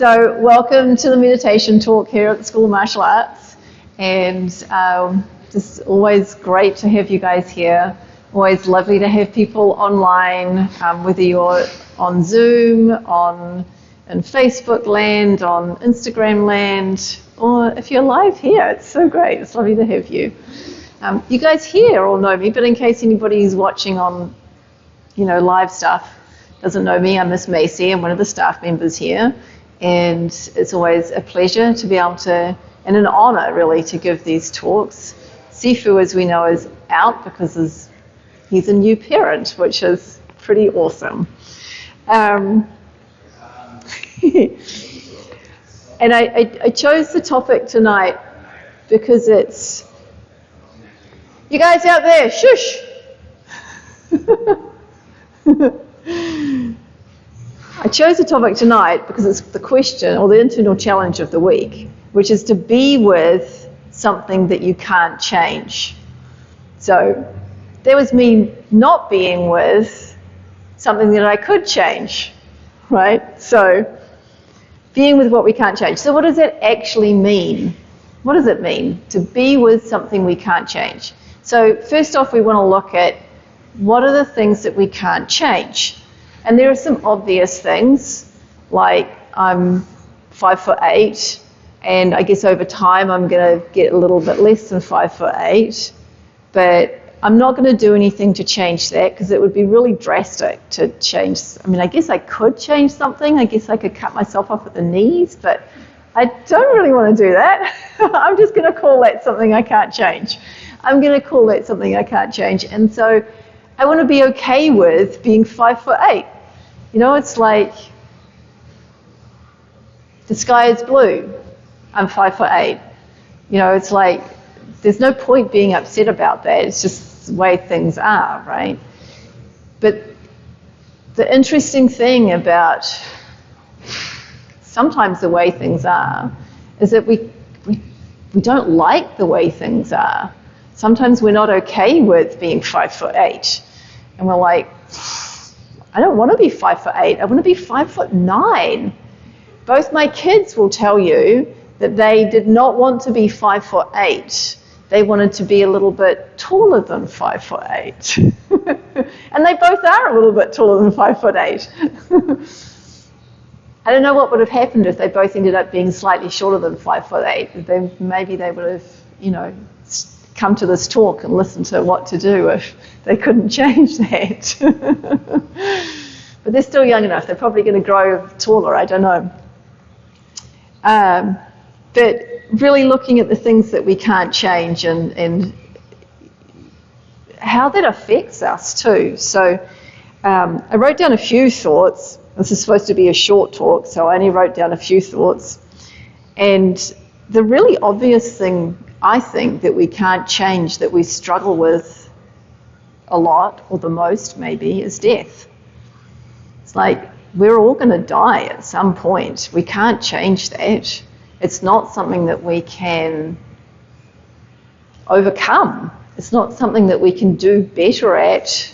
So welcome to the meditation talk here at the School of Martial Arts, and just always great to have you guys here. Always lovely to have people online, whether you're on Zoom, in Facebook land, on Instagram land, or if you're live here. It's so great. It's lovely to have you. You guys here all know me, but in case anybody's watching on, live stuff, doesn't know me, I'm Miss Macy. I'm one of the staff members here. And it's always a pleasure to be able to, and an honour really, to give these talks. Sifu, as we know, is out because he's a new parent, which is pretty awesome. And I chose the topic tonight because it's, you guys out there, shush! I chose the topic tonight because it's the question or the internal challenge of the week, which is to be with something that you can't change. So there was me not being with something that I could change, right? So being with what we can't change. So what does that actually mean? What does it mean to be with something we can't change? So first off, we want to look at what are the things that we can't change. And there are some obvious things, like I'm 5'8", and I guess over time I'm going to get a little bit less than 5'8", but I'm not going to do anything to change that because it would be really drastic to change. I mean, I guess I could change something. I guess I could cut myself off at the knees, but I don't really want to do that. I'm just going to call that something I can't change. I'm going to call that something I can't change. And so I want to be okay with being 5'8". It's like the sky is blue. I'm 5'8". It's like there's no point being upset about that. It's just the way things are, right? But the interesting thing about sometimes the way things are is that we don't like the way things are. Sometimes we're not okay with being 5'8", and we're like, I don't want to be 5'8". I want to be 5'9". Both my kids will tell you that they did not want to be 5'8". They wanted to be a little bit taller than 5'8". And they both are a little bit taller than 5'8". I don't know what would have happened if they both ended up being slightly shorter than 5'8". Maybe they would have, come to this talk and listen to what to do if they couldn't change that. But they're still young enough. They're probably going to grow taller. I don't know. But really looking at the things that we can't change and how that affects us too. So I wrote down a few thoughts. This is supposed to be a short talk, so I only wrote down a few thoughts. And the really obvious thing, I think, that we can't change, that we struggle with a lot, or the most maybe, is death. It's like we're all going to die at some point. We can't change that. It's not something that we can overcome. It's not something that we can do better at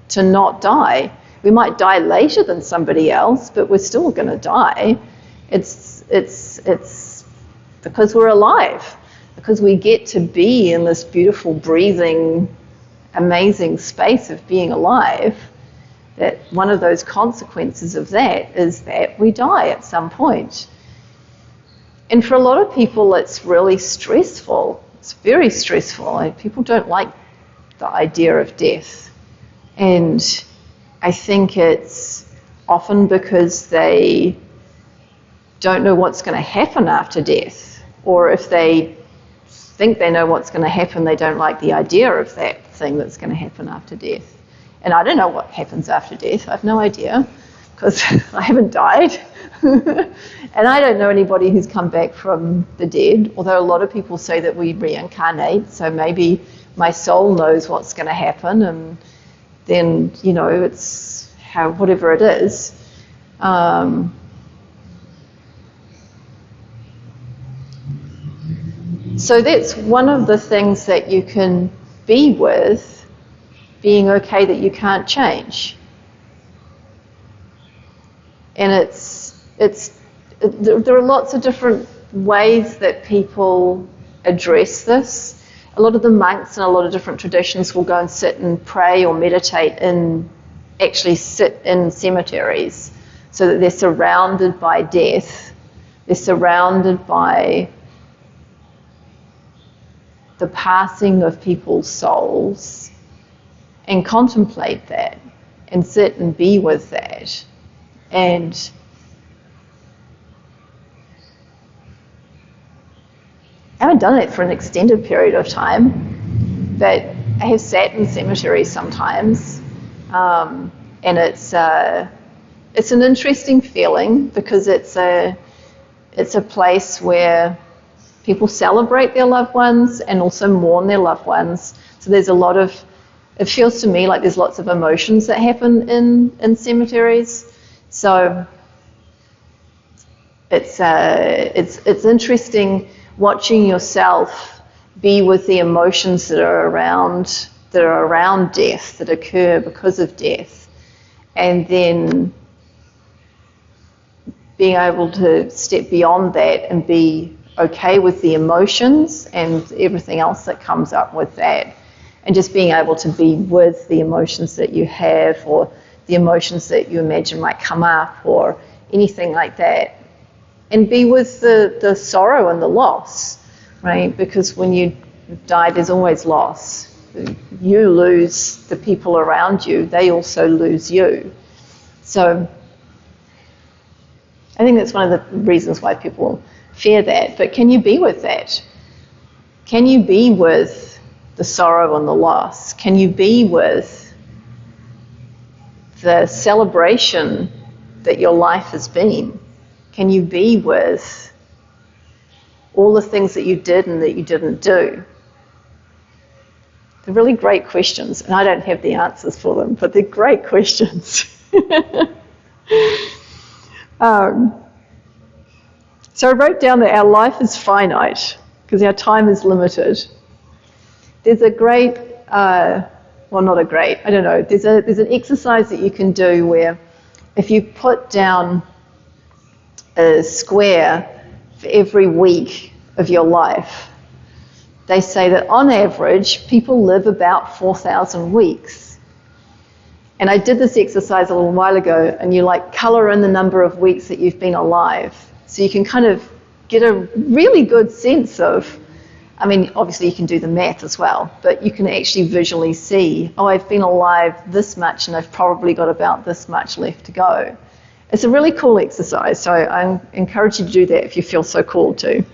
to not die. We might die later than somebody else, but we're still going to die. It's because we're alive, because we get to be in this beautiful, breathing, amazing space of being alive, that one of those consequences of that is that we die at some point. And for a lot of people, it's really stressful. It's very stressful. People don't like the idea of death. And I think it's often because they don't know what's going to happen after death, or if they think they know what's going to happen, they don't like the idea of that thing that's going to happen after death. And I don't know what happens after death. I have no idea, because I haven't died. And I don't know anybody who's come back from the dead, although a lot of people say that we reincarnate, so maybe my soul knows what's going to happen, and then, it's whatever it is. So that's one of the things that you can be with, being okay that you can't change. And it's there are lots of different ways that people address this. A lot of the monks in a lot of different traditions will go and sit and pray or meditate actually sit in cemeteries, so that they're surrounded by death. They're surrounded by the passing of people's souls, and contemplate that and sit and be with that. And I haven't done it for an extended period of time, but I have sat in cemeteries sometimes, and it's an interesting feeling, because it's a place where people celebrate their loved ones and also mourn their loved ones. So there's a lot of, it feels to me like there's lots of emotions that happen in cemeteries. So it's interesting watching yourself be with the emotions that are around death, that occur because of death, and then being able to step beyond that and be okay with the emotions and everything else that comes up with that, and just being able to be with the emotions that you have, or the emotions that you imagine might come up, or anything like that, and be with the sorrow and the loss, right? Because when you die, there's always loss. You lose the people around you, they also lose you. So I think that's one of the reasons why people fear that. But can you be with that? Can you be with the sorrow and the loss? Can you be with the celebration that your life has been? Can you be with all the things that you did and that you didn't do? They're really great questions, and I don't have the answers for them, but they're great questions. So I wrote down that our life is finite because our time is limited. There's a great, well, not a great, I don't know, there's an exercise that you can do where if you put down a square for every week of your life, they say that on average, people live about 4,000 weeks. And I did this exercise a little while ago, and you colour in the number of weeks that you've been alive. So you can kind of get a really good sense of, I mean, obviously you can do the math as well, but you can actually visually see, oh, I've been alive this much and I've probably got about this much left to go. It's a really cool exercise, so I encourage you to do that if you feel so called to.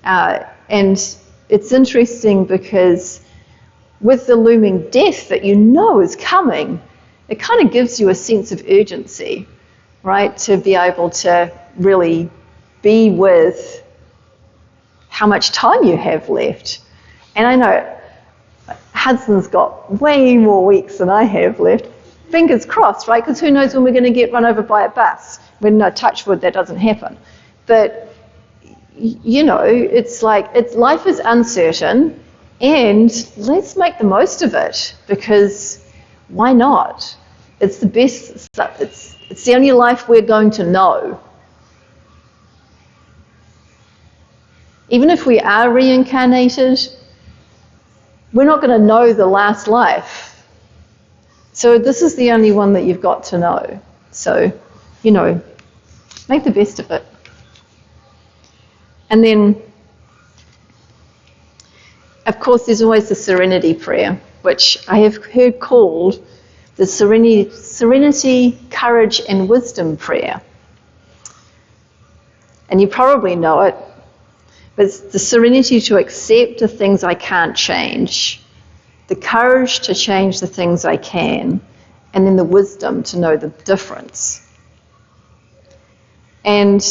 And it's interesting because with the looming death that you know is coming, it kind of gives you a sense of urgency, right? To be able to really be with how much time you have left. And I know Hudson's got way more weeks than I have left. Fingers crossed, right? Because who knows when we're going to get run over by a bus. When, no, touch wood, that doesn't happen. But, you know, it's life is uncertain, and let's make the most of it, because why not? It's the best, it's the only life we're going to know. Even if we are reincarnated, we're not going to know the last life. So this is the only one that you've got to know. So, you know, make the best of it. And then, of course, there's always the serenity prayer, which I have heard called the serenity, courage, and wisdom prayer. And you probably know it, but it's the serenity to accept the things I can't change, the courage to change the things I can, and then the wisdom to know the difference. And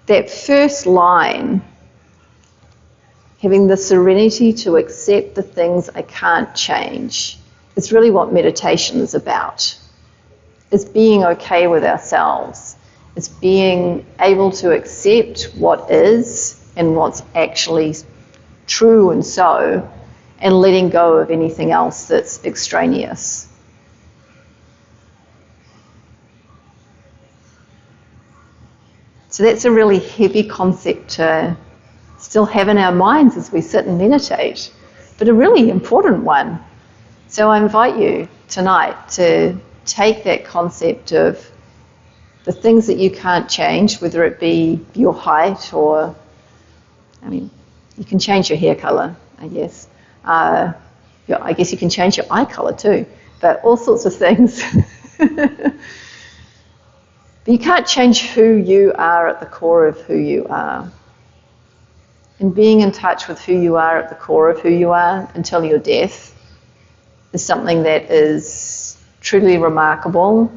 that first line, having the serenity to accept the things I can't change, is really what meditation is about. It's being okay with ourselves. It's being able to accept what is and what's actually true and so, and letting go of anything else that's extraneous. So that's a really heavy concept to still have in our minds as we sit and meditate, but a really important one. So I invite you tonight to take that concept of the things that you can't change, whether it be your height or, you can change your hair colour, I guess. I guess you can change your eye colour too, but all sorts of things. But you can't change who you are at the core of who you are. And being in touch with who you are at the core of who you are until your death is something that is truly remarkable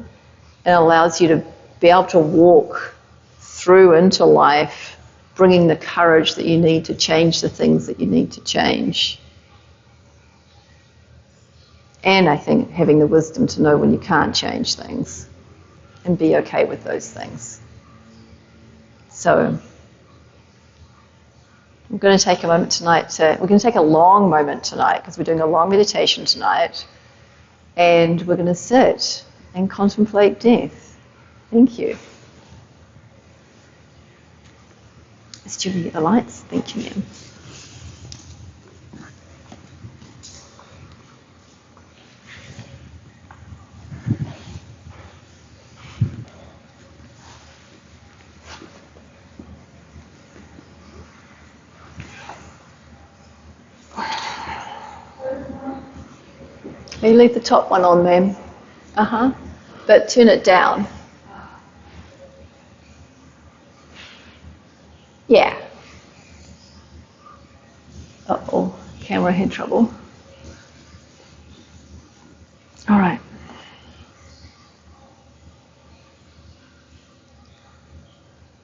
and allows you to be able to walk through into life, bringing the courage that you need to change the things that you need to change. And I think having the wisdom to know when you can't change things and be okay with those things. So I'm going to take a moment tonight we're going to take a long moment tonight because we're doing a long meditation tonight, and we're going to sit and contemplate death. Thank you. Is Julie get the lights? Thank you, ma'am. You leave the top one on, ma'am. But turn it down. Yeah. Uh-oh, camera had trouble. All right.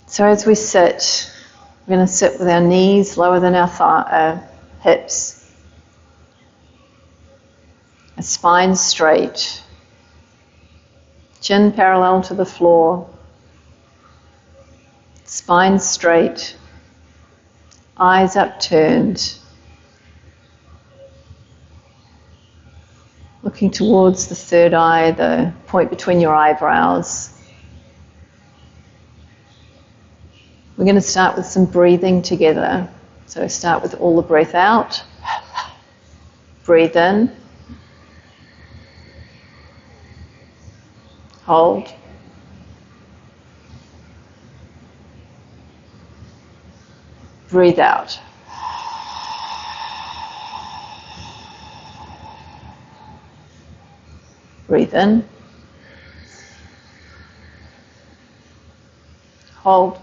So as we sit, we're going to sit with our knees lower than our hips. A spine straight, chin parallel to the floor, spine straight, eyes upturned, looking towards the third eye, the point between your eyebrows. We're going to start with some breathing together. So start with all the breath out, breathe in, hold, breathe out. Breathe in, hold,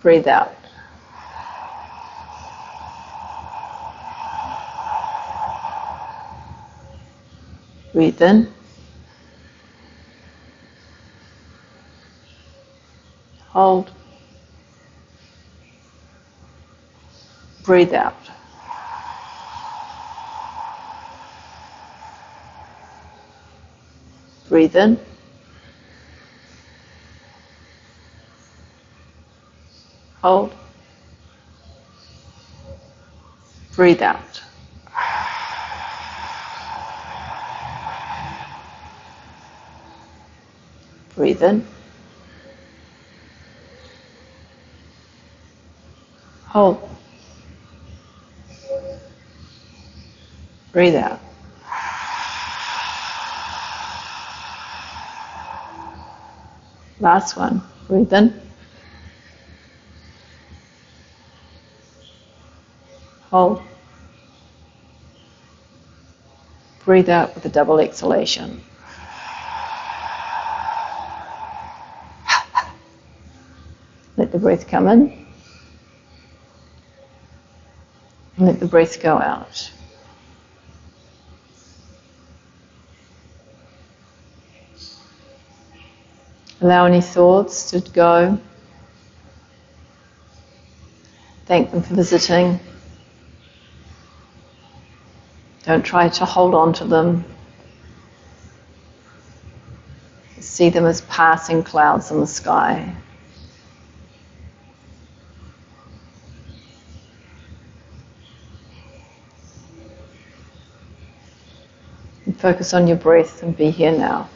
breathe out. Breathe in, hold, breathe out. Breathe in, hold, breathe out. Breathe in, hold, breathe out. Last one. Breathe in, hold, breathe out with a double exhalation. Let the breath come in, and let the breath go out. Allow any thoughts to go. Thank them for visiting. Don't try to hold on to them. See them as passing clouds in the sky. And focus on your breath and be here now.